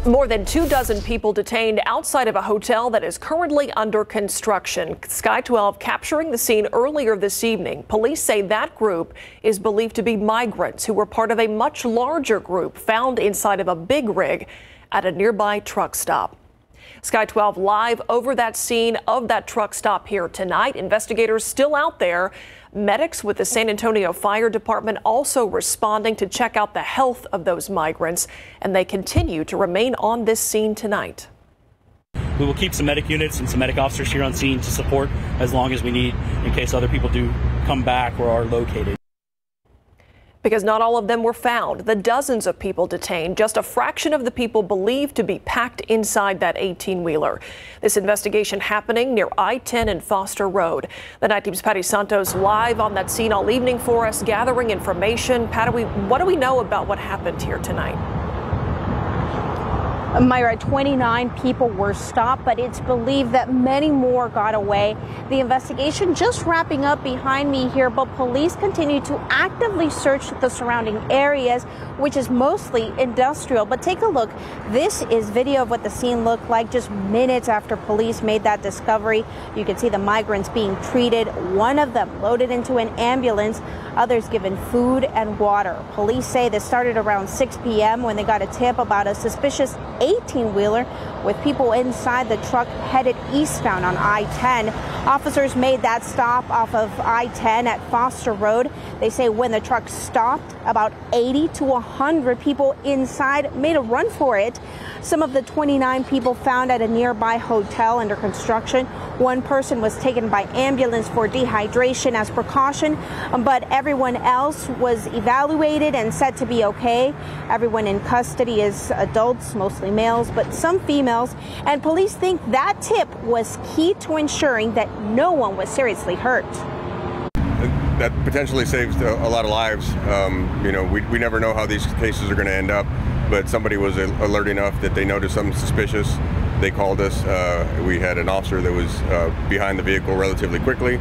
More than 24 people detained outside of a hotel that is currently under construction. Sky 12 capturing the scene earlier this evening. Police say that group is believed to be migrants who were part of a much larger group found inside of a big rig at a nearby truck stop. Sky 12 live over that scene of that truck stop here tonight. Investigators still out there. Medics with the San Antonio Fire Department also responding to check out the health of those migrants, and they continue to remain on this scene tonight. We will keep some medic units and some medic officers here on scene to support as long as we need in case other people do come back or are located. Because not all of them were found. The dozens of people detained, just a fraction of the people believed to be packed inside that 18-wheeler. This investigation happening near I-10 and Foster Road. The Night Team's Patty Santos live on that scene all evening for us, gathering information. Patty, what do we know about what happened here tonight? Myra, 29 people were stopped, but it's believed that many more got away. The investigation just wrapping up behind me here, but police continue to actively search the surrounding areas, which is mostly industrial. But take a look. This is video of what the scene looked like just minutes after police made that discovery. You can see the migrants being treated, one of them loaded into an ambulance, others given food and water. Police say this started around 6 p.m. when they got a tip about a suspicious 18-wheeler with people inside the truck headed eastbound on I-10. Officers made that stop off of I-10 at Foster Road. They say when the truck stopped, about 80 to 100 people inside made a run for it. Some of the 29 people found at a nearby hotel under construction. One person was taken by ambulance for dehydration as precaution, but everyone else was evaluated and said to be okay. Everyone in custody is adults, mostly males, but some females. And police think that tip was key to ensuring that no one was seriously hurt. That potentially saves a lot of lives. We never know how these cases are going to end up, but somebody was alert enough that they noticed something suspicious. They called us. We had an officer that was behind the vehicle relatively quickly.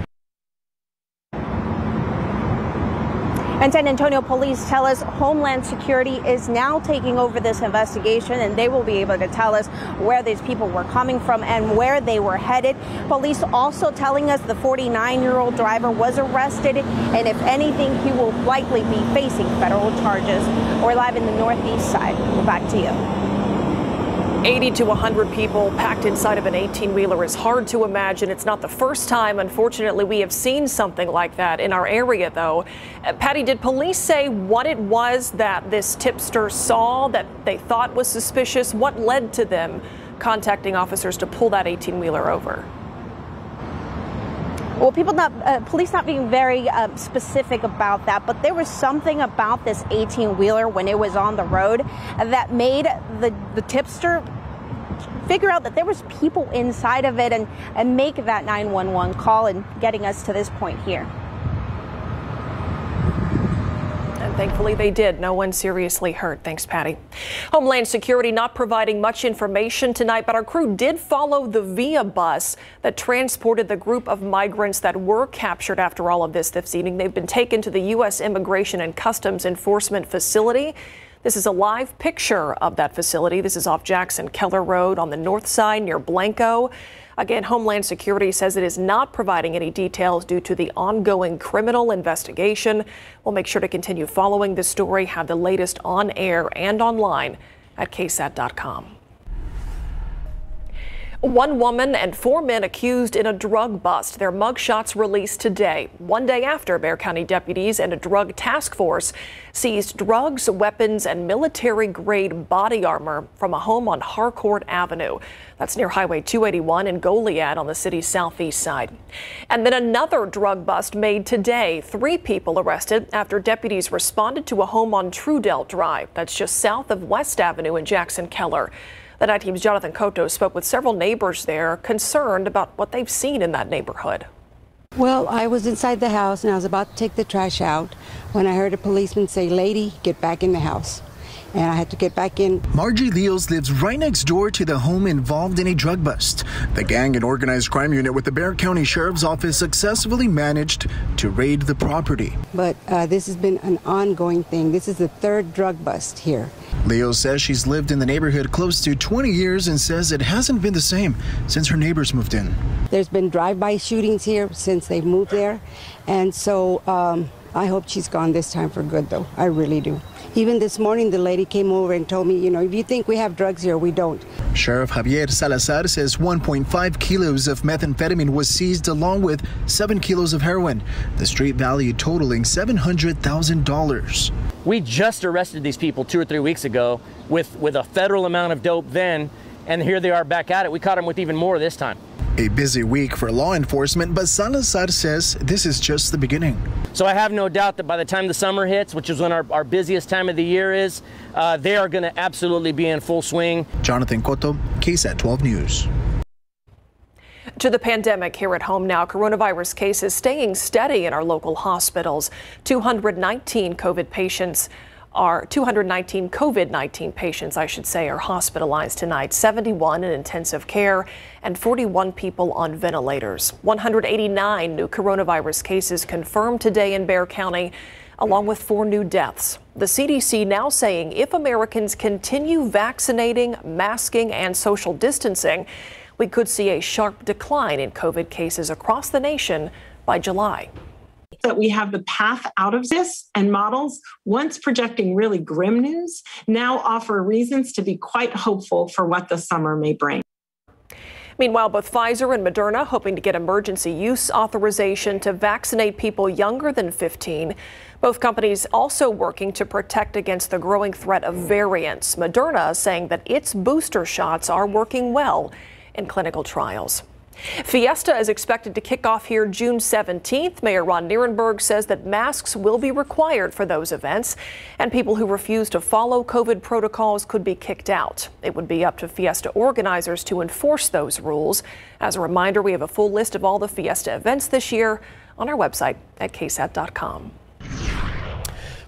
And San Antonio police tell us Homeland Security is now taking over this investigation, and they will be able to tell us where these people were coming from and where they were headed. Police also telling us the 49-year-old driver was arrested, and if anything, he will likely be facing federal charges. We're live in the northeast side. Back to you. 80 to 100 people packed inside of an 18-wheeler is hard to imagine. It's not the first time, unfortunately, we have seen something like that in our area, though. Patty, did police say what it was that this tipster saw that they thought was suspicious? What led to them contacting officers to pull that 18-wheeler over? Well, police not being very specific about that, but there was something about this 18-wheeler when it was on the road that made the tipster figure out that there was people inside of it and make that 911 call and getting us to this point here. And thankfully they did. No one seriously hurt. Thanks, Patty. Homeland Security not providing much information tonight, but our crew did follow the VIA bus that transported the group of migrants that were captured after all of this evening. They've been taken to the U.S. Immigration and Customs Enforcement facility. This is a live picture of that facility. This is off Jackson Keller Road on the north side near Blanco. Again, Homeland Security says it is not providing any details due to the ongoing criminal investigation. We'll make sure to continue following this story, have the latest on air and online at KSAT.com. One woman and 4 men accused in a drug bust. Their mugshots released today, one day after Bexar County deputies and a drug task force seized drugs, weapons, and military-grade body armor from a home on Harcourt Avenue. That's near Highway 281 in Goliad on the city's southeast side. And then another drug bust made today. 3 people arrested after deputies responded to a home on Trudell Drive. That's just south of West Avenue in Jackson Keller. The Night Team's Jonathan Cotto spoke with several neighbors there concerned about what they've seen in that neighborhood. Well, I was inside the house and I was about to take the trash out when I heard a policeman say, "Lady, get back in the house." And I had to get back in. Margie Leals lives right next door to the home involved in a drug bust. The gang and organized crime unit with the Bexar County Sheriff's Office successfully managed to raid the property. But this has been an ongoing thing. This is the 3rd drug bust here. Leo says she's lived in the neighborhood close to 20 years and says it hasn't been the same since her neighbors moved in. There's been drive-by shootings here since they moved there, and so I hope she's gone this time for good, though. I really do. Even this morning, the lady came over and told me, you know, if you think we have drugs here, we don't. Sheriff Javier Salazar says 1.5 kilos of methamphetamine was seized along with 7 kilos of heroin, the street value totaling $700,000. We just arrested these people 2 or 3 weeks ago with a federal amount of dope then, and here they are back at it. We caught them with even more this time. A busy week for law enforcement, but Salazar says this is just the beginning. So I have no doubt that by the time the summer hits, which is when our busiest time of the year is, they are going to absolutely be in full swing. Jonathan Cotto, KSAT 12 News. To the pandemic here at home now, coronavirus cases staying steady in our local hospitals. 219 COVID-19 patients, are hospitalized tonight, 71 in intensive care and 41 people on ventilators. 189 new coronavirus cases confirmed today in Bexar County, along with 4 new deaths. The CDC now saying if Americans continue vaccinating, masking, and social distancing, we could see a sharp decline in COVID cases across the nation by July. That we have the path out of this, and models, once projecting really grim news, now offer reasons to be quite hopeful for what the summer may bring. Meanwhile, both Pfizer and Moderna hoping to get emergency use authorization to vaccinate people younger than 15. Both companies also working to protect against the growing threat of variants. Moderna saying that its booster shots are working well in clinical trials. Fiesta is expected to kick off here June 17th. Mayor Ron Nierenberg says that masks will be required for those events, and people who refuse to follow COVID protocols could be kicked out. It would be up to Fiesta organizers to enforce those rules. As a reminder, we have a full list of all the Fiesta events this year on our website at KSAT.com.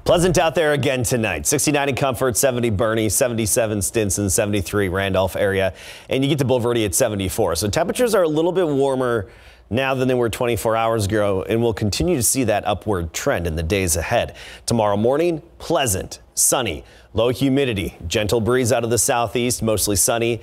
Pleasant out there again tonight. 69 in Comfort, 70 Bernie, 77 Stinson, 73 Randolph area, and you get to Bulverde at 74. So temperatures are a little bit warmer now than they were 24 hours ago, and we'll continue to see that upward trend in the days ahead. Tomorrow morning, pleasant, sunny, low humidity, gentle breeze out of the southeast, mostly sunny.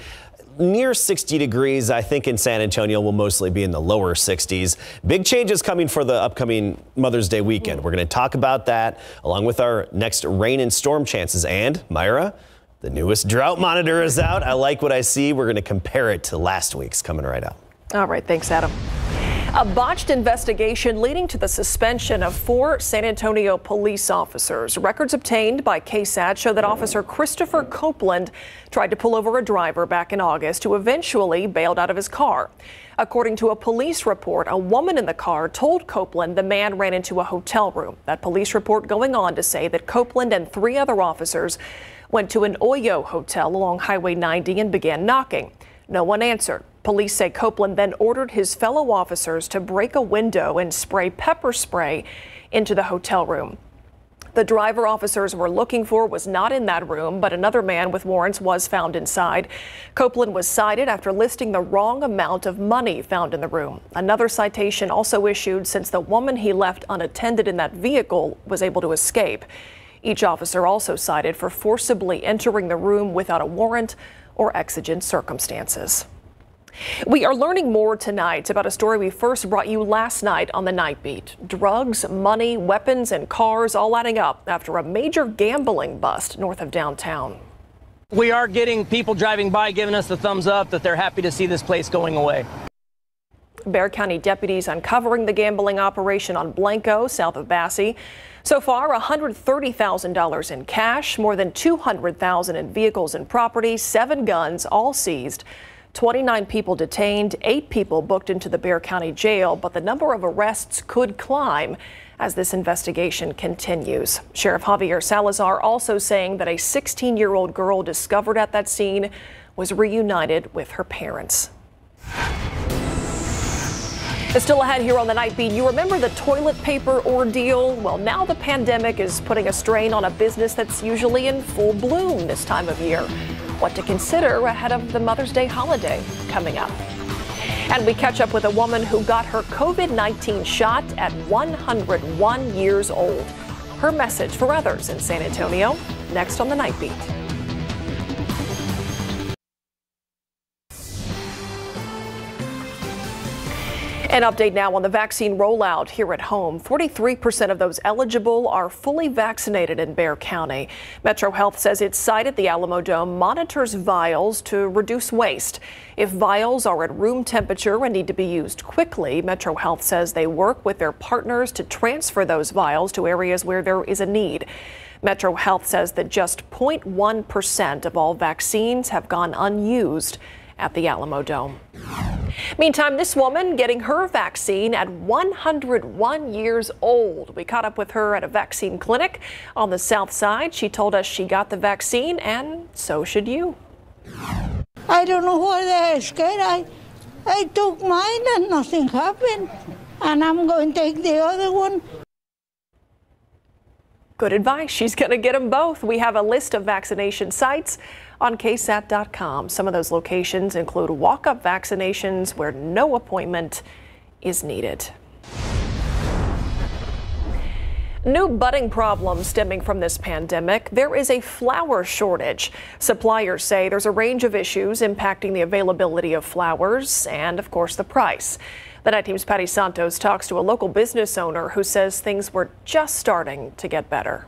Near 60 degrees, I think in San Antonio will mostly be in the lower 60s. Big changes coming for the upcoming Mother's Day weekend. We're going to talk about that along with our next rain and storm chances. And Myra, the newest Drought Monitor is out. I like what I see. We're going to compare it to last week's, coming right up. All right. Thanks, Adam. A botched investigation leading to the suspension of 4 San Antonio police officers. Records obtained by KSAT show that Officer Christopher Copeland tried to pull over a driver back in August who eventually bailed out of his car. According to a police report, a woman in the car told Copeland the man ran into a hotel room. That police report going on to say that Copeland and 3 other officers went to an Oyo hotel along Highway 90 and began knocking. No one answered. Police say Copeland then ordered his fellow officers to break a window and spray pepper spray into the hotel room. The driver officers were looking for was not in that room, but another man with warrants was found inside. Copeland was cited after listing the wrong amount of money found in the room. Another citation also issued since the woman he left unattended in that vehicle was able to escape. Each officer also cited for forcibly entering the room without a warrant or exigent circumstances. We are learning more tonight about a story we first brought you last night on the Nightbeat. Drugs, money, weapons, and cars all adding up after a major gambling bust north of downtown. We are getting people driving by giving us the thumbs up that they're happy to see this place going away. Bexar County deputies uncovering the gambling operation on Blanco, south of Basse. So far, $130,000 in cash, more than $200,000 in vehicles and property, 7 guns, all seized. 29 people detained, 8 people booked into the Bexar County Jail, but the number of arrests could climb as this investigation continues. Sheriff Javier Salazar also saying that a 16-year-old girl discovered at that scene was reunited with her parents. Still ahead here on the Nightbeat, you remember the toilet paper ordeal? Well, now the pandemic is putting a strain on a business that's usually in full bloom this time of year. What to consider ahead of the Mother's Day holiday coming up. And we catch up with a woman who got her COVID-19 shot at 101 years old. Her message for others in San Antonio, next on the Nightbeat. An update now on the vaccine rollout here at home. 43% of those eligible are fully vaccinated in Bexar County. Metro Health says its site at the Alamo Dome monitors vials to reduce waste. If vials are at room temperature and need to be used quickly, Metro Health says they work with their partners to transfer those vials to areas where there is a need. Metro Health says that just 0.1% of all vaccines have gone unused at the Alamo Dome. Meantime, this woman getting her vaccine at 101 years old. We caught up with her at a vaccine clinic on the south side. She told us she got the vaccine, and so should you. I don't know why they're scared. I took mine and nothing happened. And I'm going to take the other one. Good advice. She's going to get them both. We have a list of vaccination sites on KSAT.com. Some of those locations include walk-up vaccinations where no appointment is needed. New budding problems stemming from this pandemic. There is a flower shortage. Suppliers say there's a range of issues impacting the availability of flowers and, of course, the price. The Night Team's Patty Santos talks to a local business owner who says things were just starting to get better.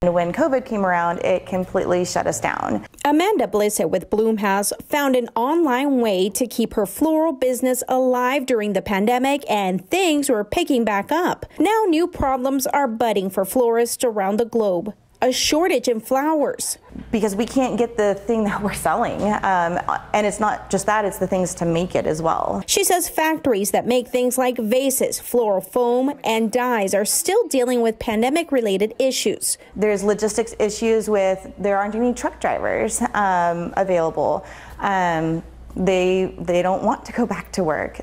When COVID came around, it completely shut us down. Amanda Blissett with Bloom House found an online way to keep her floral business alive during the pandemic, and things were picking back up. Now new problems are budding for florists around the globe. A shortage in flowers. Because we can't get the thing that we're selling. And it's not just that, it's the things to make it as well. She says factories that make things like vases, floral foam, and dyes are still dealing with pandemic-related issues. There's logistics issues with there aren't any truck drivers available. They don't want to go back to work.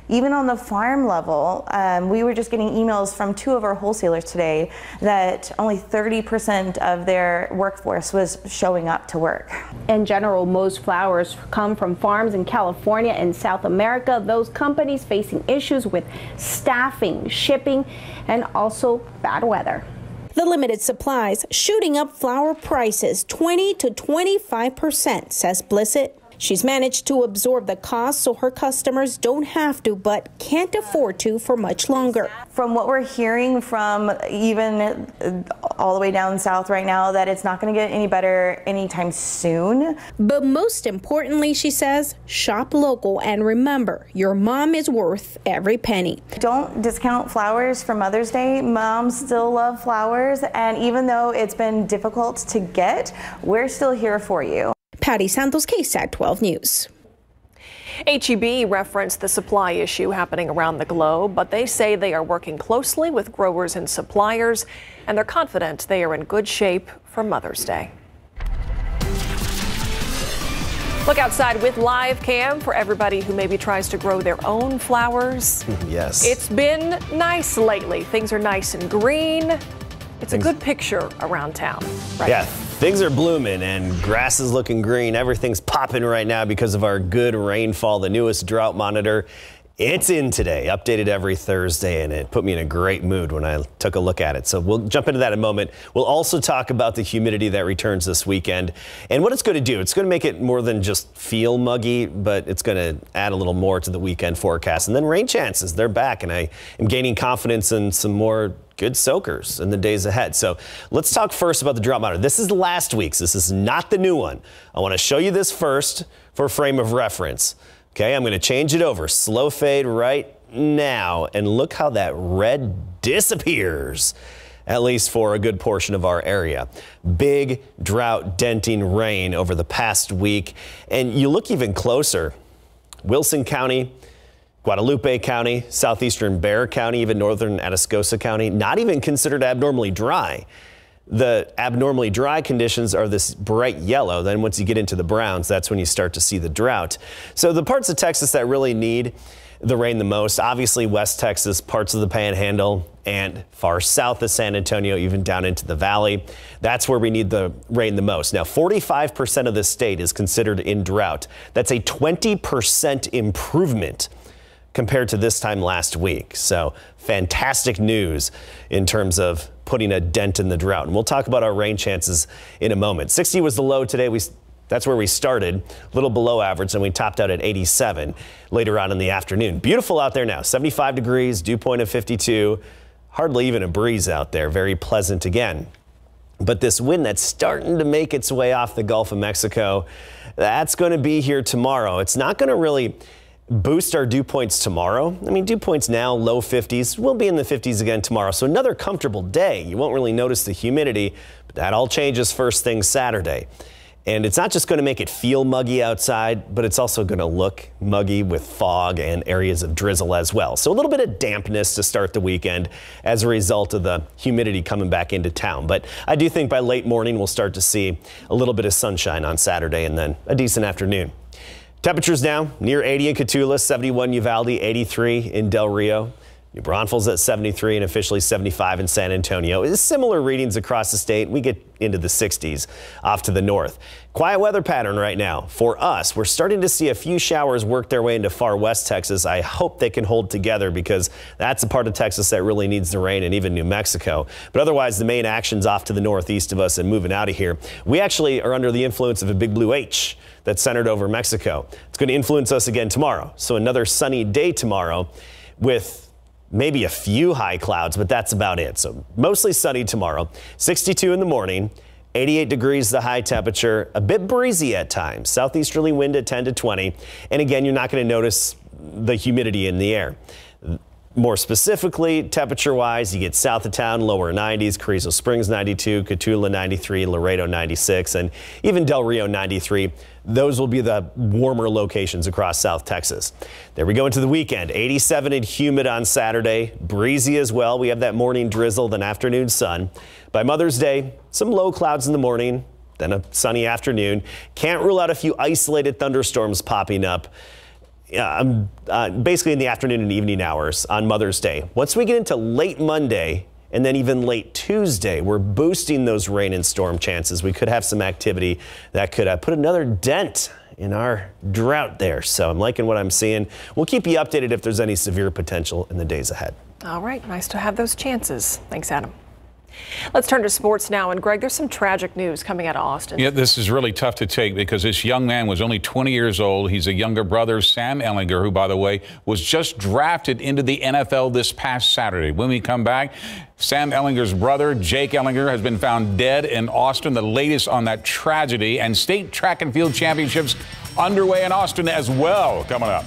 Even on the farm level, we were just getting emails from 2 of our wholesalers today that only 30% of their workforce was showing up to work. In general, most flowers come from farms in California and South America. Those companies facing issues with staffing, shipping, and also bad weather. The limited supplies shooting up flower prices 20 to 25%, says Blissett. She's managed to absorb the cost so her customers don't have to, but can't afford to for much longer. From what we're hearing from even all the way down south right now, that it's not going to get any better anytime soon. But most importantly, she says, shop local and remember, your mom is worth every penny. Don't discount flowers for Mother's Day. Moms still love flowers, and even though it's been difficult to get, we're still here for you. Patty Santos, KSAT 12 News. HEB referenced the supply issue happening around the globe, but they say they are working closely with growers and suppliers, and they're confident they are in good shape for Mother's Day. Look outside with live cam for everybody who maybe tries to grow their own flowers. Yes. It's been nice lately. Things are nice and green. It's a good picture around town. Right? Yeah. Things are blooming and grass is looking green. Everything's popping right now because of our good rainfall. The newest Drought Monitor, it's in today, updated every Thursday, and it put me in a great mood when I took a look at it. So we'll jump into that in a moment. We'll also talk about the humidity that returns this weekend and what it's going to do. It's going to make it more than just feel muggy, but it's going to add a little more to the weekend forecast. And then rain chances, they're back, and I am gaining confidence in some more good soakers in the days ahead. So let's talk first about the Drought Monitor. This is last week's. This is not the new one. I want to show you this first for a frame of reference. Okay, I'm going to change it over. Slow fade right now. And look how that red disappears, at least for a good portion of our area. Big drought denting rain over the past week. And you look even closer, Wilson County, Guadalupe County, southeastern Bexar County, even northern Atascosa County, not even considered abnormally dry. The abnormally dry conditions are this bright yellow. Then once you get into the browns, that's when you start to see the drought. So the parts of Texas that really need the rain the most, obviously West Texas, parts of the Panhandle, and far south of San Antonio, even down into the valley. That's where we need the rain the most. Now, 45% of the state is considered in drought. That's a 20% improvement compared to this time last week. So fantastic news in terms of putting a dent in the drought. And we'll talk about our rain chances in a moment. 60 was the low today. That's where we started, a little below average, and we topped out at 87 later on in the afternoon. Beautiful out there now, 75 degrees, dew point of 52, hardly even a breeze out there, very pleasant again. But this wind that's starting to make its way off the Gulf of Mexico, that's going to be here tomorrow. It's not going to really boost our dew points tomorrow. I mean, dew points now, low 50s. We'll be in the 50s again tomorrow. So another comfortable day. You won't really notice the humidity, but that all changes first thing Saturday. And it's not just going to make it feel muggy outside, but it's also going to look muggy with fog and areas of drizzle as well. So a little bit of dampness to start the weekend as a result of the humidity coming back into town. But I do think by late morning we'll start to see a little bit of sunshine on Saturday and then a decent afternoon. Temperatures now near 80 in Cotulla, 71 Uvalde, 83 in Del Rio. New Braunfels at 73 and officially 75 in San Antonio. It's similar readings across the state. We get into the 60s off to the north. Quiet weather pattern right now for us. We're starting to see a few showers work their way into far west Texas. I hope they can hold together because that's a part of Texas that really needs the rain, and even New Mexico. But otherwise, the main action's off to the northeast of us and moving out of here. We actually are under the influence of a big blue H that's centered over Mexico. It's going to influence us again tomorrow. So another sunny day tomorrow with maybe a few high clouds, but that's about it. So mostly sunny tomorrow, 62 in the morning, 88 degrees the high temperature, a bit breezy at times, southeasterly wind at 10 to 20. And again, you're not going to notice the humidity in the air. More specifically, temperature-wise, you get south of town, lower 90s, Carrizo Springs 92, Cotulla 93, Laredo 96, and even Del Rio 93. Those will be the warmer locations across South Texas. There we go into the weekend. 87 and humid on Saturday, breezy as well. We have that morning drizzle, then afternoon sun. By Mother's Day, some low clouds in the morning, then a sunny afternoon. Can't rule out a few isolated thunderstorms popping up. Basically in the afternoon and evening hours on Mother's Day. Once we get into late Monday and then even late Tuesday, we're boosting those rain and storm chances. We could have some activity that could put another dent in our drought there. So I'm liking what I'm seeing. We'll keep you updated if there's any severe potential in the days ahead. All right, nice to have those chances. Thanks, Adam. Let's turn to sports now. And Greg, there's some tragic news coming out of Austin. Yeah, this is really tough to take because this young man was only 20 years old. He's a younger brother, Sam Ellinger, who, by the way, was just drafted into the NFL this past Saturday. When we come back, Sam Ellinger's brother, Jake Ellinger, has been found dead in Austin, the latest on that tragedy, and state track and field championships underway in Austin as well. Coming up.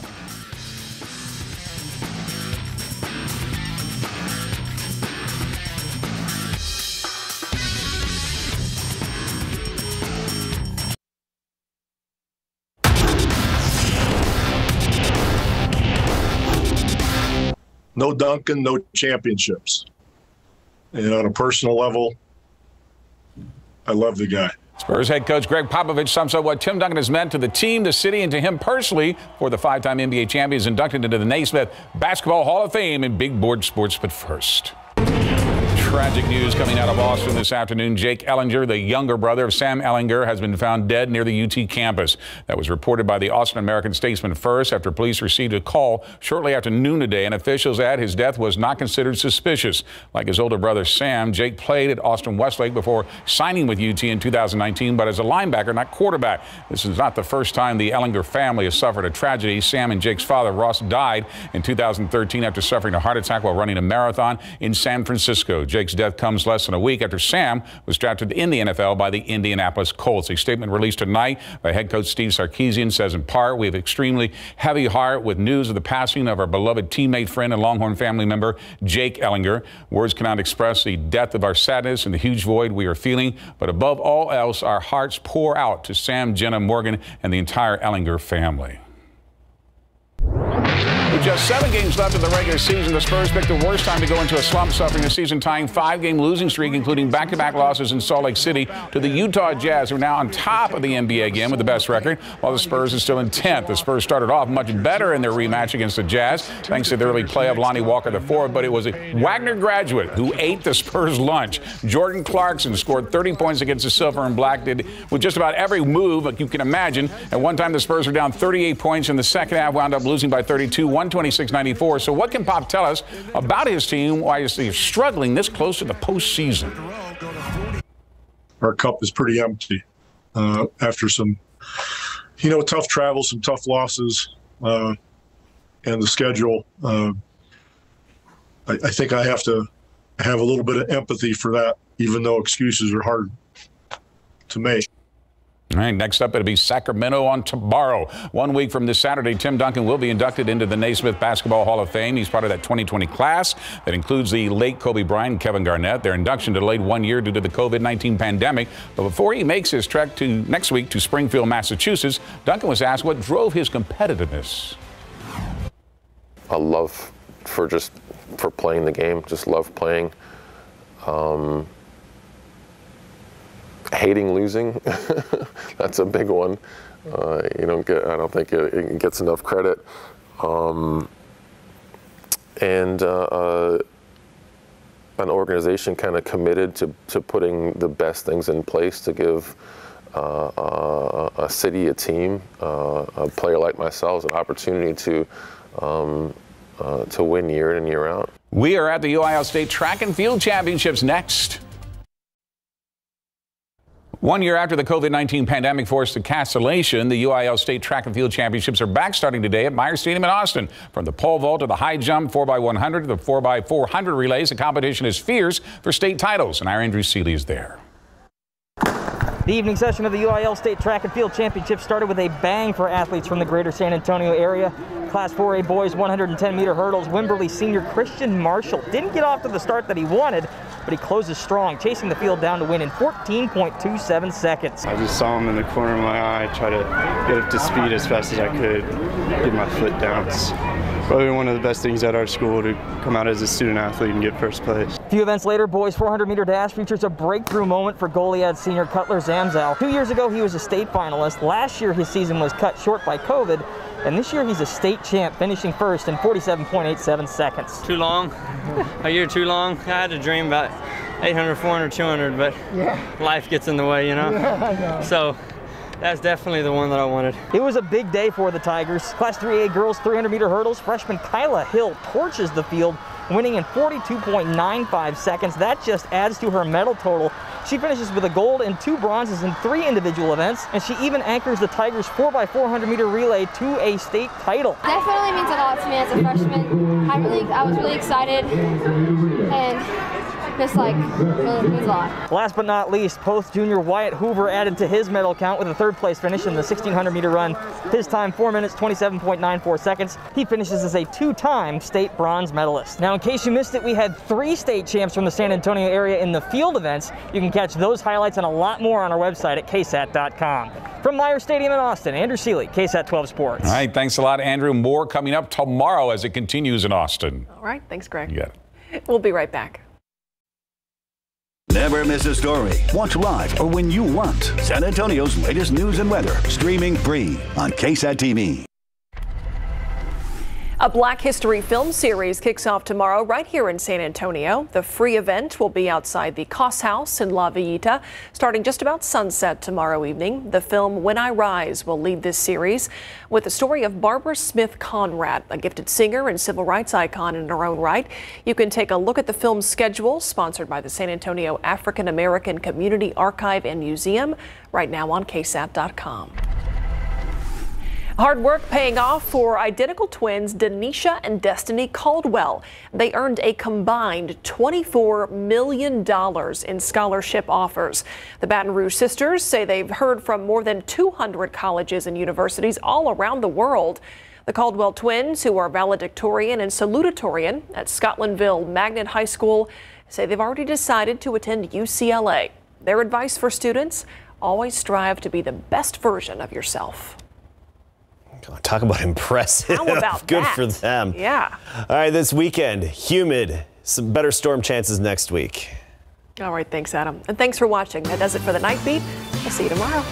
No Duncan, no championships. And on a personal level, I love the guy. Spurs head coach Greg Popovich sums up what Tim Duncan has meant to the team, the city, and to him personally for the five-time NBA champions inducted into the Naismith Basketball Hall of Fame in Big Board Sports. But first, tragic news coming out of Austin this afternoon. Jake Ellinger, the younger brother of Sam Ellinger, has been found dead near the UT campus. That was reported by the Austin American-Statesman First after police received a call shortly after noon today, and officials add his death was not considered suspicious. Like his older brother Sam, Jake played at Austin Westlake before signing with UT in 2019, but as a linebacker, not quarterback. This is not the first time the Ellinger family has suffered a tragedy. Sam and Jake's father, Ross, died in 2013 after suffering a heart attack while running a marathon in San Francisco. Jake's death comes less than a week after Sam was drafted in the NFL by the Indianapolis Colts. A statement released tonight by head coach Steve Sarkisian says, in part, we have extremely heavy heart with news of the passing of our beloved teammate, friend, and Longhorn family member, Jake Ellinger. Words cannot express the depth of our sadness and the huge void we are feeling, but above all else, our hearts pour out to Sam, Jenna, Morgan, and the entire Ellinger family. With just 7 games left of the regular season, the Spurs picked the worst time to go into a slump, suffering a season-tying 5-game losing streak, including back-to-back losses in Salt Lake City to the Utah Jazz, who are now on top of the NBA again with the best record, while the Spurs are still in 10th. The Spurs started off much better in their rematch against the Jazz, thanks to the early play of Lonnie Walker IV, but it was a Wagner graduate who ate the Spurs' lunch. Jordan Clarkson scored 30 points against the Silver and Black, did with just about every move you can imagine. At one time, the Spurs were down 38 points in the second half, wound up losing by 32, 126-94. So what can Pop tell us about his team? Why is he struggling this close to the postseason? Our cup is pretty empty after some tough travel, some tough losses, and the schedule. I think I have to have a little bit of empathy for that, even though excuses are hard to make. All right, next up, it'll be Sacramento on tomorrow. 1 week from this Saturday, Tim Duncan will be inducted into the Naismith Basketball Hall of Fame. He's part of that 2020 class that includes the late Kobe Bryant and Kevin Garnett. Their induction delayed 1 year due to the COVID-19 pandemic. But before he makes his trek to next week to Springfield, Massachusetts, Duncan was asked what drove his competitiveness. A love for playing the game, just love playing. Hating losing, that's a big one. I don't think it gets enough credit. And an organization kind of committed to putting the best things in place to give a city, a team, a player like myself an opportunity to win year in and year out. We are at the UIL State Track and Field Championships next. 1 year after the COVID-19 pandemic forced a cancellation, the UIL State Track and Field Championships are back starting today at Myers Stadium in Austin. From the pole vault to the high jump, 4x100 to the 4x400 relays, the competition is fierce for state titles, and our Andrew Seeley is there. The evening session of the UIL State Track and Field Championship started with a bang for athletes from the greater San Antonio area. Class 4A boys 110-meter hurdles, Wimberley senior Christian Marshall didn't get off to the start that he wanted, but he closes strong, chasing the field down to win in 14.27 seconds. I just saw him in the corner of my eye, try to get up to speed as fast as I could, get my foot down. It's probably one of the best things at our school to come out as a student athlete and get first place. A few events later, boys 400-meter dash features a breakthrough moment for Goliad senior Cutler Zamzow. 2 years ago, he was a state finalist. Last year, his season was cut short by COVID. And this year he's a state champ, finishing first in 47.87 seconds. Too long, a year too long. I had a dream about 800, 400, 200, but life gets in the way, Yeah, I know. So that's definitely the one that I wanted. It was a big day for the Tigers. Class 3A girls 300-meter hurdles, freshman Kyla Hill torches the field, winning in 42.95 seconds. That just adds to her medal total. She finishes with a gold and 2 bronzes in 3 individual events, and she even anchors the Tigers 4x400-meter relay to a state title. Definitely means a lot to me as a freshman. I was really excited, and just really means a lot. Last but not least, Post junior Wyatt Hoover added to his medal count with a 3rd place finish in the 1600-meter run. His time 4 minutes 27.94 seconds. He finishes as a 2-time state bronze medalist. Now, in case you missed it, we had 3 state champs from the San Antonio area in the field events. You can catch those highlights and a lot more on our website at KSAT.com. From Myers Stadium in Austin, Andrew Seeley, KSAT 12 Sports. All right, thanks a lot, Andrew. More coming up tomorrow as it continues in Austin. All right, thanks, Greg. You got it. We'll be right back. Never miss a story. Watch live or when you want. San Antonio's latest news and weather, streaming free on KSAT TV. A Black History film series kicks off tomorrow right here in San Antonio. The free event will be outside the Koss House in La Villita, starting just about sunset tomorrow evening. The film When I Rise will lead this series with the story of Barbara Smith Conrad, a gifted singer and civil rights icon in her own right. You can take a look at the film's schedule, sponsored by the San Antonio African American Community Archive and Museum, right now on KSAT.com. Hard work paying off for identical twins Denisha and Destiny Caldwell. They earned a combined $24 million in scholarship offers. The Baton Rouge sisters say they've heard from more than 200 colleges and universities all around the world. The Caldwell Twins, who are valedictorian and salutatorian at Scotlandville Magnet High School, say they've already decided to attend UCLA. Their advice for students: always strive to be the best version of yourself. Talk about impressive. How about Good that? for them. Yeah. All right, this weekend, humid. Some better storm chances next week. All right, thanks, Adam. And thanks for watching. That does it for the Night Beat. We'll see you tomorrow.